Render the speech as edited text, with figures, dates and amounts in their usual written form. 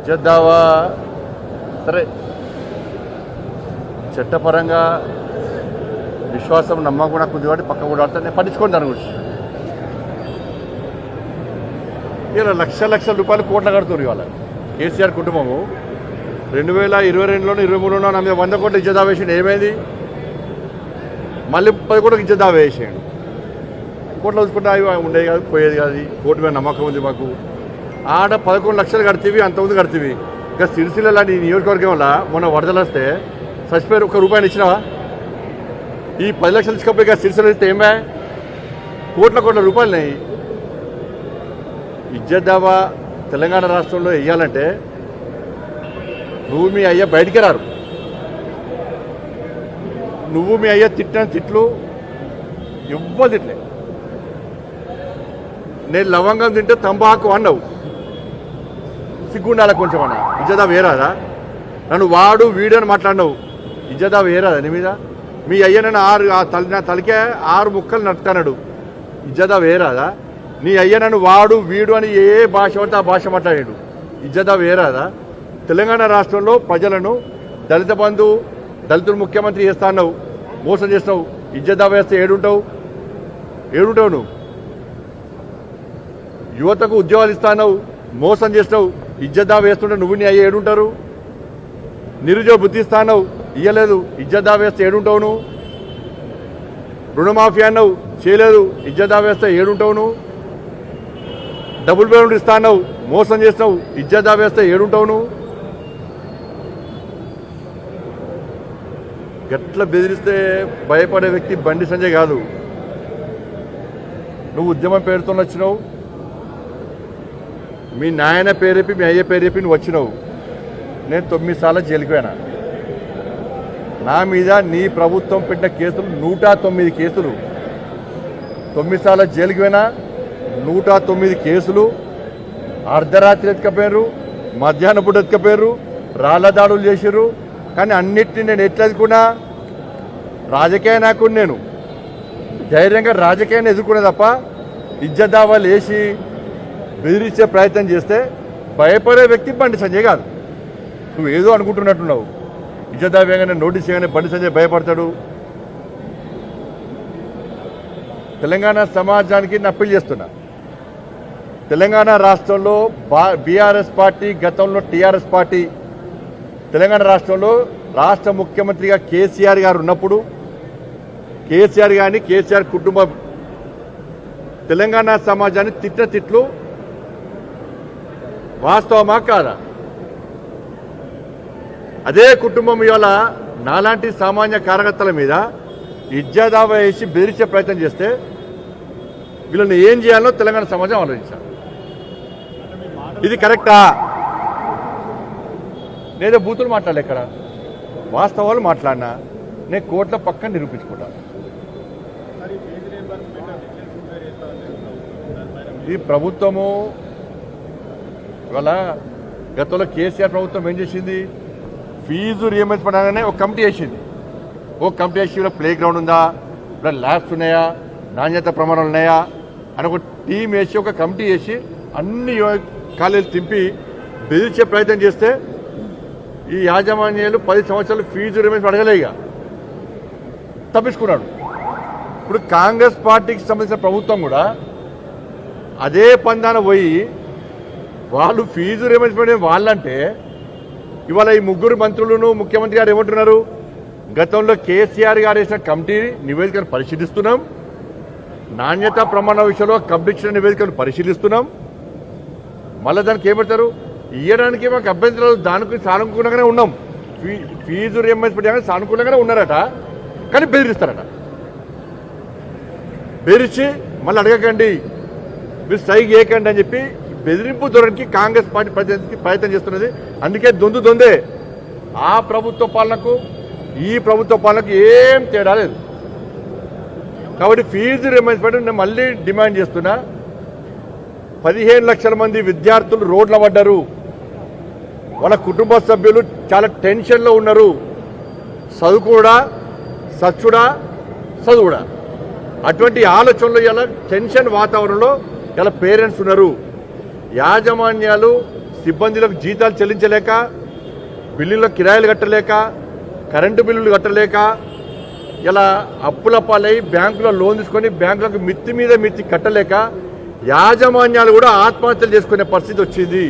ఇచ్చేద్దావా సరే, చట్టపరంగా విశ్వాసం నమ్మకం కూడా కొద్ది వాటి పక్క కూడా ఆడితే నేను పట్టించుకోండి దాని గురించి. ఇలా లక్షల రూపాయలు కోట్ల కడుతున్నారు ఇవాళ కేసీఆర్ కుటుంబము. 2022లోనో 23లోనో నా మీద 100 కోట్ల ఇచ్చేదా వేసాడు. ఏమైంది? మళ్ళీ 10 కోట్లకు ఇచ్చేదా వేసాడు. కోట్లు చూసుకుంటే అవి ఉండేది కాదు, పోయేది కాదు. కోర్టు మీద నమ్మకం ఉంది మాకు. ఆడ 11 లక్షలు కడితేవి, అంతకుముందు కడితేవి. ఇంకా సిరిసిల్ల లాంటి నియోజకవర్గం వల్ల మొన్న వరదలు వస్తే చచ్చిపోయారు. ₹1 ఇచ్చినావా? ఈ 10 లక్షలు ఇచ్చుకోపోయి ఇక సిరిసిల్ల ఇస్తే ఏమే కోట్ల రూపాయలున్నాయి. ఇజ్జద్దావా తెలంగాణ రాష్ట్రంలో వెయ్యాలంటే నువ్వు మీ అయ్య బయటికి రారు. నువ్వు మీ అయ్య తిట్టిన తిట్లు ఎవ్వరు తిట్లే. నేను లవంగం తింటే తంబాకు అన్నావు, సిగ్గుండాల కొంచెం అన్న. ఇజ్జదా వేరాదా? నన్ను వాడు వీడు అని మాట్లాడినావు. ఇజ్జదా వేరాదా నీ మీద? మీ అయ్య నన్ను నా తలకే 6 ముక్కలు నడుతున్నాడు. ఇజ్జదా వేరాదా? నీ అయ్య నన్ను వాడు వీడు అని ఏ భాష పడితే ఆ భాష మాట్లాడాడు. ఇజ్జదా వేరాదా? తెలంగాణ రాష్ట్రంలో ప్రజలను దళిత బంధు, దళితులు ముఖ్యమంత్రి చేస్తా అన్నావు, మోసం చేస్తావు. ఇజ్జదా వేస్తే ఏడుంటావు నువ్వు? యువతకు ఉద్యోగాలు ఇస్తావు, మోసం చేస్తావు. ఇజ్జదా వేస్తుంటే నువ్వు నీ అయ్య ఏడుంటారు? నిరుద్యోగ బుద్ధి ఇస్తావు, ఇయ్యలేదు. ఇజ్జదా వేస్తే ఏడుంటావు నువ్వు? రుణమాఫీ అన్నావు, చేయలేదు. ఇజ్జదా వేస్తే ఏడుంటావు నువ్వు? డబుల్ బెడ్రూమ్ ఇస్తావు, మోసం చేస్తావు. ఇజ్జదా వేస్తే ఏడుంటావు నువ్వు? గట్ల బెదిరిస్తే భయపడే వ్యక్తి బండి సంజయ్ కాదు. నువ్వు ఉద్యమం పేరుతో వచ్చినావు, మీ నాయన పేరు చెప్పి మీ అయ్య పేరు చెప్పి నువ్వు వచ్చినావు. నేను 9 సార్లు జైలుకి పోయినా. నా మీద నీ ప్రభుత్వం పెట్టిన కేసులు 109 కేసులు. 9 సార్లు జైలుకి పోయినా. 109 కేసులు. అర్ధరాత్రి ఎత్తుకపోయారు, మధ్యాహ్నం పూట ఎత్తుకపోయారు, రాళ్ల దాడులు చేశారు. కానీ అన్నిటినీ నేను ఎట్లా ఎదుర్కొన్నా? రాజకీయ నాయకుడు నేను. ధైర్యంగా రాజకీయాన్ని ఎదుర్కొనే తప్ప ఇజ్జదావాలు వేసి బెదిరించే ప్రయత్నం చేస్తే భయపడే వ్యక్తి బండి సంజయ్ కాదు. నువ్వు ఏదో అనుకుంటున్నట్టున్నావు. ఇజ్జదావ్యంగానే నోటీస్ చేయగానే బండి సంజయ్ భయపడతాడు. తెలంగాణ సమాజానికి నేను అప్పీల్ చేస్తున్నా. తెలంగాణ రాష్ట్రంలో బీఆర్ఎస్ పార్టీ, గతంలో టీఆర్ఎస్ పార్టీ, తెలంగాణ రాష్ట్రంలో రాష్ట్ర ముఖ్యమంత్రిగా కేసీఆర్ గారు ఉన్నప్పుడు కేసీఆర్ గారిని, కేసీఆర్ కుటుంబం తెలంగాణ సమాజాన్ని తిట్టిన తిట్లు వాస్తవమా కాదా? అదే కుటుంబం ఇవాళ నాలాంటి సామాన్య కార్యకర్తల మీద ఇజ్జదావా వేసి బెదిరించే ప్రయత్నం చేస్తే వీళ్ళని ఏం చేయాలో తెలంగాణ సమాజం ఆలోచించాలి. ఇది కరెక్టా? నేనే బూతులు మాట్లాడలే, ఇక్కడ వాస్తవాలు మాట్లాడినా. నేను కోర్టుల పక్కన నిరూపించుకుంటాను. ఈ ప్రభుత్వము ఇవాళ గతంలో కేసీఆర్ ప్రభుత్వం ఏం చేసింది? ఫీజు రియంబర్స్మెంట్ అనగానే ఒక కమిటీ వేసింది. ఒక కమిటీ వేసి ఇలా ప్లే గ్రౌండ్ ఉందా, ఇలా ల్యాబ్స్ ఉన్నాయా, నాణ్యత ప్రమాణాలు ఉన్నాయా అని ఒక టీం వేసి, ఒక కమిటీ వేసి అన్ని కాలేజీలు తింపి బెదిరించే ప్రయత్నం చేస్తే ఈ యాజమాన్యాలు 10 సంవత్సరాలు ఫీజు రియంబర్స్మెంట్ అడగలే, ఇక తప్పించుకున్నాడు. ఇప్పుడు కాంగ్రెస్ పార్టీకి సంబంధించిన ప్రభుత్వం కూడా అదే పందాన పోయి వాళ్ళు ఫీజు రియంబర్స్మెంట్ వాళ్ళంటే ఇవాళ ఈ 3 మంత్రులను ముఖ్యమంత్రి గారు ఏమంటున్నారు? గతంలో కేసీఆర్ గారు వేసిన కమిటీ నివేదికను పరిశీలిస్తున్నాం, నాణ్యత ప్రమాణ విషయంలో కమిటీ ఇచ్చిన నివేదికను పరిశీలిస్తున్నాం. మళ్ళీ దానికి ఏమంటారు? ఇవ్వడానికి మాకు అభ్యంతరాలు, దానికి సానుకూలంగానే ఉన్నాం. ఫీజు రియంబర్స్మెంట్ సానుకూలంగానే ఉన్నారట, కానీ బెదిరిస్తారట. బెదిరించి మళ్ళీ అడగకండి, మీరు స్ట్రైక్ చేయకండి అని చెప్పి బెదిరింపు ధోరణికి కాంగ్రెస్ పార్టీ ప్రయత్నం చేస్తున్నది. అందుకే దొందే. ఆ ప్రభుత్వ పాలనకు ఈ ప్రభుత్వ పాలనకు ఏం తేడా లేదు. కాబట్టి ఫీజు రియంబర్స్మెంట్ నేను మళ్ళీ డిమాండ్ చేస్తున్నా. 15 లక్షల మంది విద్యార్థులు రోడ్ల పడ్డారు. వాళ్ళ కుటుంబ సభ్యులు చాలా టెన్షన్లో ఉన్నారు. చదువుడా చదువుడా అటువంటి ఆలోచనలో ఇలా టెన్షన్ వాతావరణంలో ఇలా పేరెంట్స్ ఉన్నారు. యాజమాన్యాలు సిబ్బందులకు జీతాలు చెల్లించలేక, బిల్లుల కిరాయిలు కట్టలేక, కరెంటు బిల్లులు కట్టలేక ఇలా అప్పుల పాలై బ్యాంకులో లోన్ తీసుకొని బ్యాంకులకు మిత్తి మీద మిత్తి కట్టలేక యాజమాన్యాలు కూడా ఆత్మహత్యలు చేసుకునే పరిస్థితి వచ్చింది.